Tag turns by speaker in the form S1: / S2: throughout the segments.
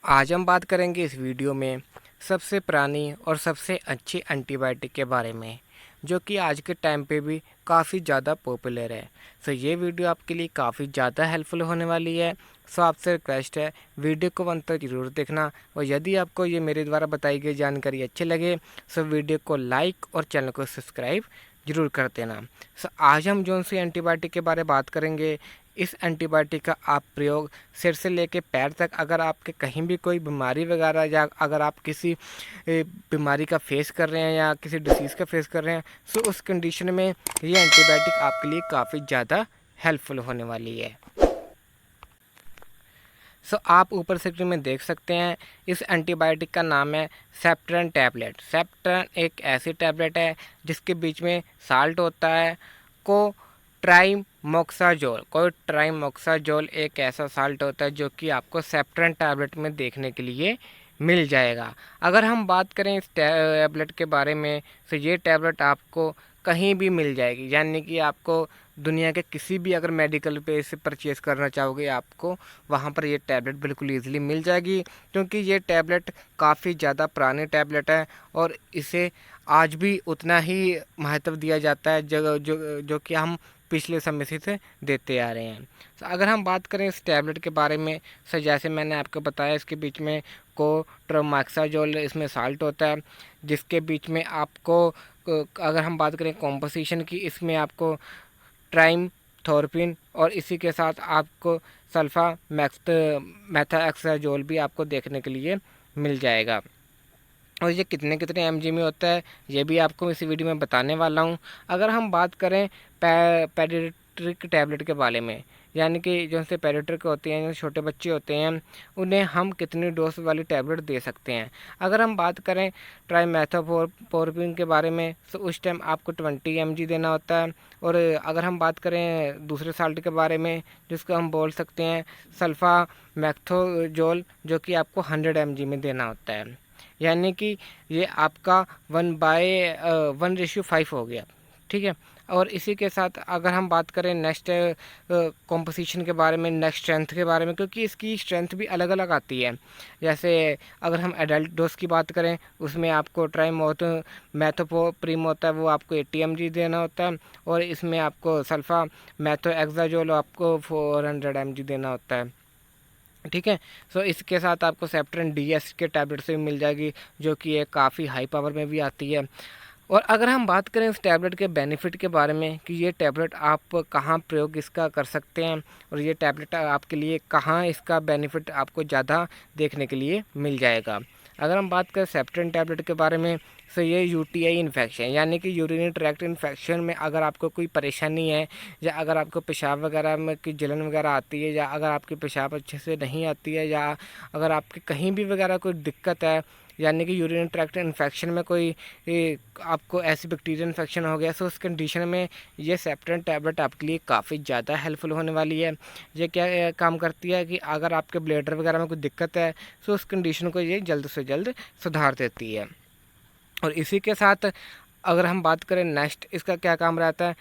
S1: आज हम बात करेंगे इस वीडियो में सबसे पुरानी और सबसे अच्छी एंटीबायोटिक के बारे में, जो कि आज के टाइम पे भी काफ़ी ज़्यादा पॉपुलर है। सो ये वीडियो आपके लिए काफ़ी ज़्यादा हेल्पफुल होने वाली है। सो आपसे रिक्वेस्ट है, वीडियो को अंत तक ज़रूर देखना, और यदि आपको ये मेरे द्वारा बताई गई जानकारी अच्छी लगे सो वीडियो को लाइक और चैनल को सब्सक्राइब जरूर कर देना। सो आज हम जो सी एंटीबायोटिक के बारे में बात करेंगे, इस एंटीबायोटिक का आप प्रयोग सिर से लेके पैर तक, अगर आपके कहीं भी कोई बीमारी वगैरह या अगर आप किसी बीमारी का फेस कर रहे हैं या किसी डिसीज़ का फेस कर रहे हैं, सो उस कंडीशन में ये एंटीबायोटिक आपके लिए काफ़ी ज़्यादा हेल्पफुल होने वाली है। सो आप ऊपर स्क्रीन में देख सकते हैं, इस एंटीबायोटिक का नाम है सेप्ट्रन टैबलेट। सेप्ट्रन एक ऐसी टैबलेट है जिसके बीच में साल्ट होता है। कोट्राइमोक्साजोल एक ऐसा साल्ट होता है जो कि आपको सेप्ट्रन टैबलेट में देखने के लिए मिल जाएगा। अगर हम बात करें इस टैबलेट के बारे में, तो ये टैबलेट आपको कहीं भी मिल जाएगी, यानी कि आपको दुनिया के किसी भी अगर मेडिकल पे से परचेज़ करना चाहोगे, आपको वहाँ पर ये टैबलेट बिल्कुल ईज़िली मिल जाएगी, क्योंकि ये टैबलेट काफ़ी ज़्यादा पुरानी टैबलेट है और इसे आज भी उतना ही महत्व दिया जाता है जो जो जो कि हम पिछले समय से देते आ रहे हैं। तो अगर हम बात करें इस टैबलेट के बारे में, सर जैसे मैंने आपको बताया, इसके बीच में कोट्रामाक्साजोल इसमें साल्ट होता है, जिसके बीच में आपको अगर हम बात करें कॉम्पोजिशन की, इसमें आपको ट्राइमथोर्पिन और इसी के साथ आपको सल्फा मैथाक्साजोल भी आपको देखने के लिए मिल जाएगा। और ये कितने कितने एमजी में होता है, ये भी आपको इस वीडियो में बताने वाला हूँ। अगर हम बात करें पेडियाट्रिक टैबलेट के बारे में, यानी कि जो से पेडियाट्रिक होते हैं, जो छोटे बच्चे होते हैं, उन्हें हम कितनी डोज वाली टैबलेट दे सकते हैं। अगर हम बात करें ट्राइमेथोपोर्पिन के बारे में, तो उस टाइम आपको 20 एमजी देना होता है। और अगर हम बात करें दूसरे साल्ट के बारे में, जिसको हम बोल सकते हैं सल्फा मैक्थोजोल, जो कि आपको 100 एमजी में देना होता है, यानी कि ये आपका 1/1:5 हो गया। ठीक है। और इसी के साथ अगर हम बात करें नेक्स्ट कॉम्पोजिशन के बारे में, नेक्स्ट स्ट्रेंथ के बारे में, क्योंकि इसकी स्ट्रेंथ भी अलग अलग आती है। जैसे अगर हम एडल्ट डोज की बात करें, उसमें आपको मैथोप्रीम होता है, वो आपको 80 mg देना होता है, और इसमें आपको सल्फा मैथोएक्साजोल आपको 400 mg देना होता है। ठीक है। सो इसके साथ आपको सेप्ट्रन डीएस के टैबलेट से भी मिल जाएगी, जो कि एक काफ़ी हाई पावर में भी आती है। और अगर हम बात करें इस टैबलेट के बेनिफिट के बारे में, कि ये टैबलेट आप कहाँ प्रयोग इसका कर सकते हैं, और ये टैबलेट आपके लिए कहाँ इसका बेनिफिट आपको ज़्यादा देखने के लिए मिल जाएगा। अगर हम बात करें सेप्ट्रन टैबलेट के बारे में, तो ये यूटीआई इन्फेक्शन, यानी कि यूरिनरी ट्रैक्ट इन्फेक्शन में अगर आपको कोई परेशानी है, या अगर आपको पेशाब वगैरह में की जलन वगैरह आती है, या अगर आपकी पेशाब अच्छे से नहीं आती है, या अगर आपके कहीं भी वगैरह कोई दिक्कत है, यानी कि यूरिनरी ट्रैक्ट इन्फेक्शन में कोई आपको ऐसी बैक्टीरियल इन्फेक्शन हो गया, सो उस कंडीशन में ये सेप्ट्रन टैबलेट आपके लिए काफ़ी ज़्यादा हेल्पफुल होने वाली है। ये क्या काम करती है कि अगर आपके ब्लैडर वगैरह में कोई दिक्कत है, सो उस कंडीशन को ये जल्द से जल्द सुधार देती है। और इसी के साथ अगर हम बात करें नेक्स्ट, इसका क्या काम रहता है,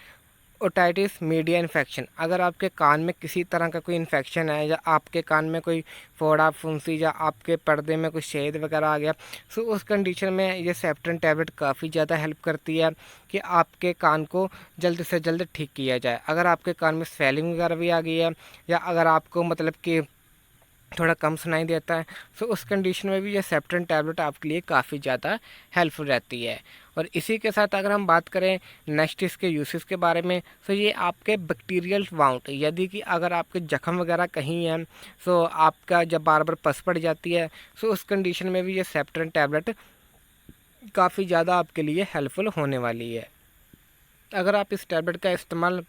S1: ओटाइटिस मीडिया इन्फेक्शन। अगर आपके कान में किसी तरह का कोई इन्फेक्शन है, या आपके कान में कोई फोड़ा फुंसी, या आपके पर्दे में कोई छेद वगैरह आ गया, सो उस कंडीशन में ये सेप्ट्रन टैबलेट काफ़ी ज़्यादा हेल्प करती है कि आपके कान को जल्द से जल्द ठीक किया जाए। अगर आपके कान में स्वेलिंग वगैरह भी आ गई है, या अगर आपको मतलब कि थोड़ा कम सुनाई देता है, सो उस कंडीशन में भी ये सेप्ट्रन टैबलेट आपके लिए काफ़ी ज़्यादा हेल्पफुल रहती है। और इसी के साथ अगर हम बात करें नेक्स्ट इसके यूसेस के बारे में, तो ये आपके बैक्टीरियल वाउंड, यदि कि अगर आपके जख्म वगैरह कहीं हैं, सो आपका जब बार बार पस पड़ जाती है, सो उस कंडीशन में भी ये सेप्ट्रन टैबलेट काफ़ी ज़्यादा आपके लिए हेल्पफुल होने वाली है। अगर आप इस टैबलेट का इस्तेमाल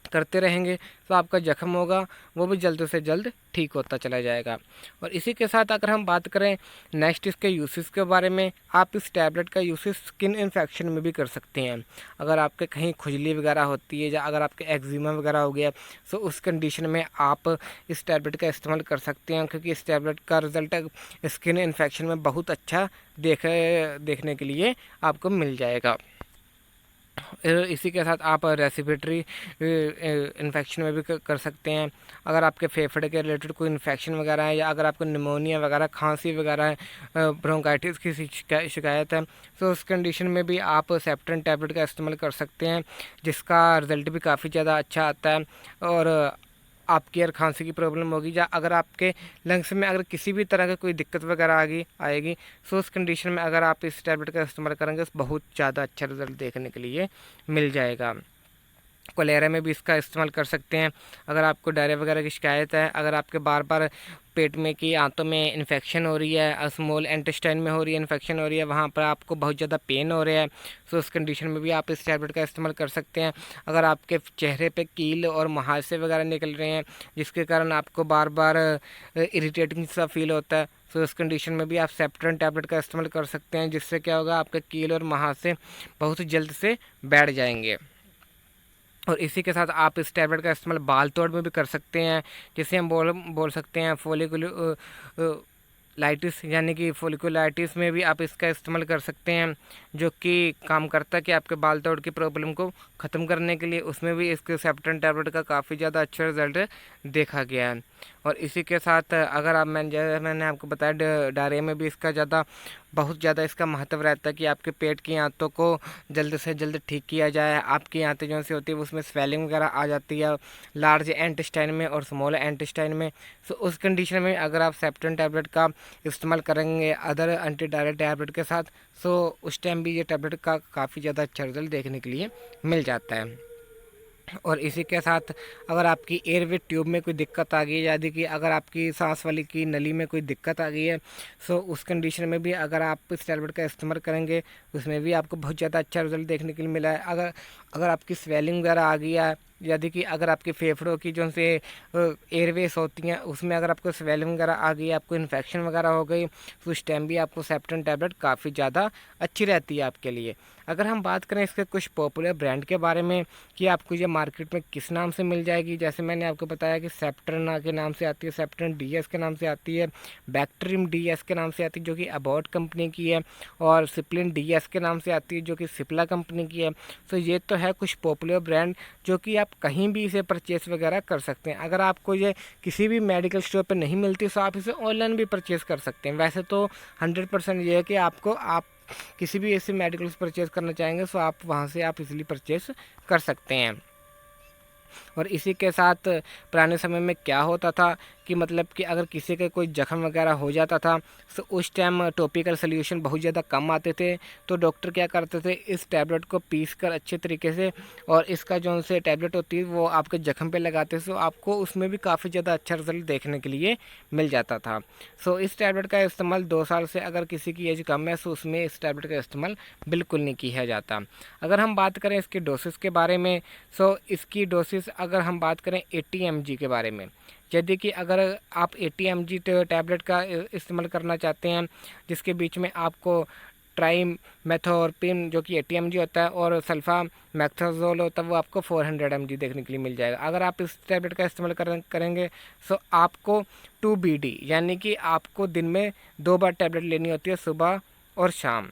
S1: करते रहेंगे, तो आपका जख्म होगा वो भी जल्द से जल्द ठीक होता चला जाएगा। और इसी के साथ अगर हम बात करें नेक्स्ट इसके यूसेस के बारे में, आप इस टैबलेट का यूसेस स्किन इन्फेक्शन में भी कर सकते हैं। अगर आपके कहीं खुजली वगैरह होती है, या अगर आपके एक्जिमा वगैरह हो गया, तो उस कंडीशन में आप इस टैबलेट का इस्तेमाल कर सकते हैं, क्योंकि इस टैबलेट का रिज़ल्ट स्किन इन्फेक्शन में बहुत अच्छा देखने के लिए आपको मिल जाएगा। इसी के साथ आप रेस्पिरेटरी इन्फेक्शन में भी कर सकते हैं। अगर आपके फेफड़े के रिलेटेड कोई इन्फेक्शन वगैरह है, या अगर आपको निमोनिया वगैरह, खांसी वगैरह है, ब्रोंकाइटिस की शिकायत है, तो उस कंडीशन में भी आप सेप्ट्रेन टैबलेट का इस्तेमाल कर सकते हैं, जिसका रिज़ल्ट भी काफ़ी ज़्यादा अच्छा आता है। और आपकी अगर खांसी की प्रॉब्लम होगी, या अगर आपके लंग्स में अगर किसी भी तरह की कोई दिक्कत वगैरह आएगी, तो उस कंडीशन में अगर आप इस टैबलेट का इस्तेमाल करेंगे, बहुत ज़्यादा अच्छा रिज़ल्ट देखने के लिए मिल जाएगा। कोलेरा में भी इसका इस्तेमाल कर सकते हैं। अगर आपको डायरिया वगैरह की शिकायत है, अगर आपके बार बार पेट में की आंतों में इन्फेक्शन हो रही है, स्मॉल इंटेस्टाइन में हो रही है इन्फेक्शन हो रही है, वहाँ पर आपको बहुत ज़्यादा पेन हो रहा है, तो उस कंडीशन में भी आप इस टैबलेट का इस्तेमाल कर सकते हैं। अगर आपके चेहरे पे कील और मुहासे वगैरह निकल रहे हैं, जिसके कारण आपको बार बार इरिटेटिंग सा फील होता है, तो उस कंडीशन में भी आप सेप्ट्रेन टैबलेट का इस्तेमाल कर सकते हैं, जिससे क्या होगा, आपके कील और मुहासे बहुत जल्द से बैठ जाएंगे। और इसी के साथ आप इस टैबलेट का इस्तेमाल बाल तोड़ में भी कर सकते हैं, जिसे हम बोल सकते हैं लाइटिस, यानी कि फोलिकुलाइटिस में भी आप इसका इस्तेमाल कर सकते हैं, जो कि काम करता है कि आपके बाल तोड़ की प्रॉब्लम को ख़त्म करने के लिए। उसमें भी इसके सेप्ट्रेन टैबलेट का काफ़ी ज़्यादा अच्छा रिजल्ट देखा गया है। और इसी के साथ अगर आप मैंने आपको बताया, डायरिया में भी इसका बहुत ज़्यादा इसका महत्व रहता है कि आपके पेट की आंतों को जल्द से जल्द ठीक किया जाए। आपकी आंतें जो सी होती है उसमें स्वेलिंग वगैरह आ जाती है, लार्ज इंटेस्टाइन में और स्मॉल इंटेस्टाइन में। तो उस कंडीशन में अगर आप सेप्ट्रेन टैबलेट का इस्तेमाल करेंगे अदर एंटी डायरिया टैबलेट के साथ, तो उस टाइम भी ये टैबलेट का काफ़ी ज़्यादा अच्छा रिजल्ट देखने के लिए मिल जाता है। और इसी के साथ अगर आपकी एयरवे ट्यूब में कोई दिक्कत आ गई है, यानी कि अगर आपकी सांस वाली की नली में कोई दिक्कत आ गई है, सो उस कंडीशन में भी अगर आप इस टैबलेट का इस्तेमाल करेंगे, उसमें भी आपको बहुत ज़्यादा अच्छा रिजल्ट देखने के लिए मिला है। अगर अगर आपकी स्वेलिंग वगैरह आ गई है, यदि कि अगर आपके फेफड़ों की जो से एयरवेज होती हैं उसमें अगर आपको स्वेलिंग वगैरह आ गई, आपको इन्फेक्शन वगैरह हो गई, तो उस टाइम भी आपको सेप्ट्रेन टैबलेट काफ़ी ज़्यादा अच्छी रहती है आपके लिए। अगर हम बात करें इसके कुछ पॉपुलर ब्रांड के बारे में कि आपको ये मार्केट में किस नाम से मिल जाएगी, जैसे मैंने आपको बताया कि सेप्ट्रेन के नाम से आती है, सेप्ट्रेन डीएस के नाम से आती है, बैक्टीरियम डीएस के नाम से आती है जो कि अबॉट कंपनी की है, और सिप्लिन डीएस के नाम से आती है जो कि सिप्ला कंपनी की है। तो ये तो है कुछ पॉपुलर ब्रांड जो कि आप कहीं भी इसे परचेस वगैरह कर सकते हैं। अगर आपको ये किसी भी मेडिकल स्टोर पर नहीं मिलती तो आप इसे ऑनलाइन भी परचेस कर सकते हैं। वैसे तो 100% ये है कि आप किसी भी ऐसे मेडिकल्स परचेज करना चाहेंगे तो आप वहाँ से आप इजीली परचेस कर सकते हैं। और इसी के साथ पुराने समय में क्या होता था कि मतलब कि अगर किसी का कोई जख्म वगैरह हो जाता था, तो उस टाइम टॉपिकल सोल्यूशन बहुत ज़्यादा कम आते थे, तो डॉक्टर क्या करते थे, इस टैबलेट को पीस कर अच्छे तरीके से, और इसका जो से टैबलेट होती है वो आपके जख्म पे लगाते थे, तो आपको उसमें भी काफ़ी ज़्यादा अच्छा रिजल्ट देखने के लिए मिल जाता था। सो इस टैबलेट का इस्तेमाल 2 साल से अगर किसी की एज कम है तो उसमें इस टैबलेट का इस्तेमाल बिल्कुल नहीं किया जाता। अगर हम बात करें इसकी डोसेस के बारे में, सो इसकी डोसेस अगर हम बात करें 80 mg के बारे में, यदि कि अगर आप 80 mg टैबलेट का इस्तेमाल करना चाहते हैं, जिसके बीच में आपको ट्राइमेथोर्पिन जो कि 80 mg होता है और सल्फा मैक्थोजोल होता है वो आपको 400 mg देखने के लिए मिल जाएगा। अगर आप इस टैबलेट का इस्तेमाल करेंगे तो आपको 2 BD, यानी कि आपको दिन में 2 बार टैबलेट लेनी होती है, सुबह और शाम।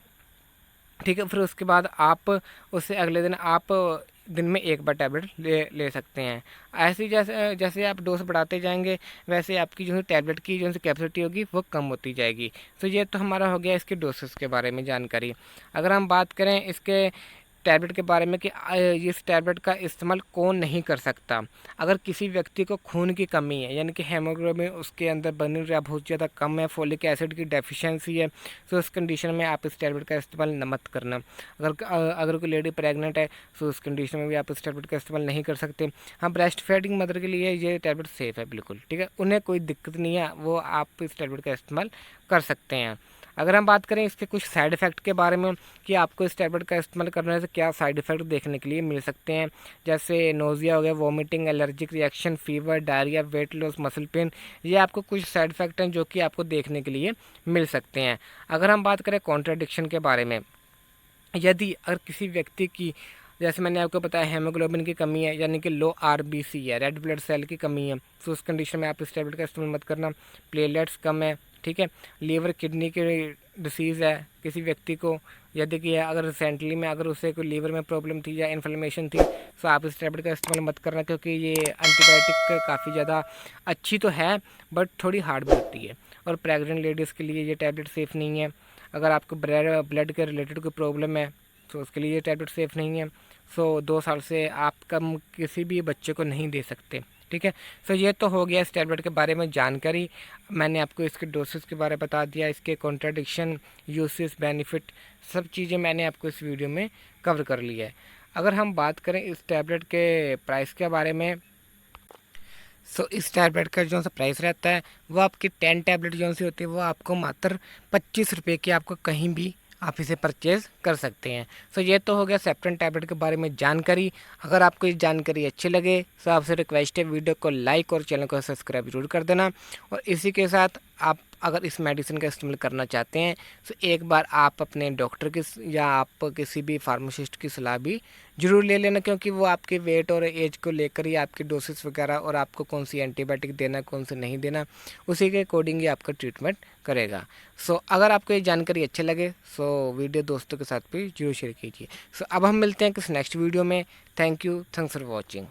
S1: ठीक है, फिर उसके बाद आप उससे अगले दिन आप दिन में 1 बार टैबलेट ले सकते हैं। ऐसे ही जैसे जैसे आप डोज बढ़ाते जाएंगे, वैसे आपकी जो है टैबलेट की जो कैपेसिटी होगी वो कम होती जाएगी। तो ये तो हमारा हो गया इसके डोसेस के बारे में जानकारी। अगर हम बात करें इसके टैबलेट के बारे में कि इस टैबलेट का इस्तेमाल कौन नहीं कर सकता, अगर किसी व्यक्ति को खून की कमी है, यानी कि हेमोग्लोबिन उसके अंदर बन रहा बहुत ज़्यादा कम है, फोलिक एसिड की डेफिशिएंसी है, तो उस कंडीशन में आप इस टैबलेट का इस्तेमाल न मत करना। अगर कोई लेडी प्रेग्नेंट है तो उस कंडीशन में भी आप इस टैबलेट का इस्तेमाल नहीं कर सकते। हाँ, ब्रेस्ट फीडिंग मदर के लिए ये टैबलेट सेफ़ है बिल्कुल, ठीक है, उन्हें कोई दिक्कत नहीं है, वो आप इस टैबलेट का इस्तेमाल कर सकते हैं। अगर हम बात करें इसके कुछ साइड इफ़ेक्ट के बारे में कि आपको इस टैबलेट का इस्तेमाल करने से क्या साइड इफ़ेक्ट देखने के लिए मिल सकते हैं, जैसे नोज़िया हो गया, vomiting, allergic reaction, fever, diarrhoea, weight loss, muscle pain, ये आपको कुछ साइड इफ़ेक्ट हैं जो कि आपको देखने के लिए मिल सकते हैं। अगर हम बात करें कॉन्ट्राडिक्शन के बारे में, यदि अगर किसी व्यक्ति की, जैसे मैंने आपको बताया, हेमोग्लोबिन की कमी है, यानी कि लो RBC है, रेड ब्लड सेल की कमी है, तो उस कंडीशन में आप इस टैबलेट का इस्तेमाल मत करना। प्लेटलेट्स कम है, ठीक है, लीवर किडनी की डिसीज़ है किसी व्यक्ति को, यदि कि अगर रिसेंटली में अगर उसे कोई लीवर में प्रॉब्लम थी या इन्फ्लेमेशन थी, तो आप इस टैबलेट का इस्तेमाल मत करना, क्योंकि ये एंटीबायोटिक काफ़ी ज़्यादा अच्छी तो है बट थोड़ी हार्ड भी होती है। और प्रेग्नेंट लेडीज़ के लिए ये टैबलेट सेफ़ नहीं है। अगर आपको ब्लड के रिलेटेड कोई प्रॉब्लम है तो उसके लिए ये टैबलेट सेफ़ नहीं है। सो 2 साल से आप कम किसी भी बच्चे को नहीं दे सकते, ठीक है। सो ये तो हो गया इस टैबलेट के बारे में जानकारी। मैंने आपको इसके डोसेस के बारे में बता दिया, इसके कॉन्ट्राडिक्शन, यूसेस, बेनिफिट, सब चीज़ें मैंने आपको इस वीडियो में कवर कर लिया है। अगर हम बात करें इस टैबलेट के प्राइस के बारे में, सो इस टैबलेट का जो सा प्राइस रहता है वो आपकी 10 टैबलेट जो सी होती है वो आपको मात्र 25 रुपये की आपको कहीं भी आप इसे परचेज़ कर सकते हैं। सो ये तो हो गया सेप्टेन टैबलेट के बारे में जानकारी। अगर आपको ये जानकारी अच्छी लगे तो आपसे रिक्वेस्ट है वीडियो को लाइक और चैनल को सब्सक्राइब जरूर कर देना। और इसी के साथ आप अगर इस मेडिसिन का इस्तेमाल करना चाहते हैं तो एक बार आप अपने डॉक्टर की या आप किसी भी फार्मासिस्ट की सलाह भी ज़रूर ले लेना, क्योंकि वो आपके वेट और एज को लेकर ही आपकी डोसेस वगैरह और आपको कौन सी एंटीबायोटिक देना कौन सी नहीं देना उसी के अकॉर्डिंग ही आपका ट्रीटमेंट करेगा। सो अगर आपको ये जानकारी अच्छी लगे सो वीडियो दोस्तों के साथ भी जरूर शेयर कीजिए। सो अब हम मिलते हैं किसी नेक्स्ट वीडियो में। Thank you, thanks for watching.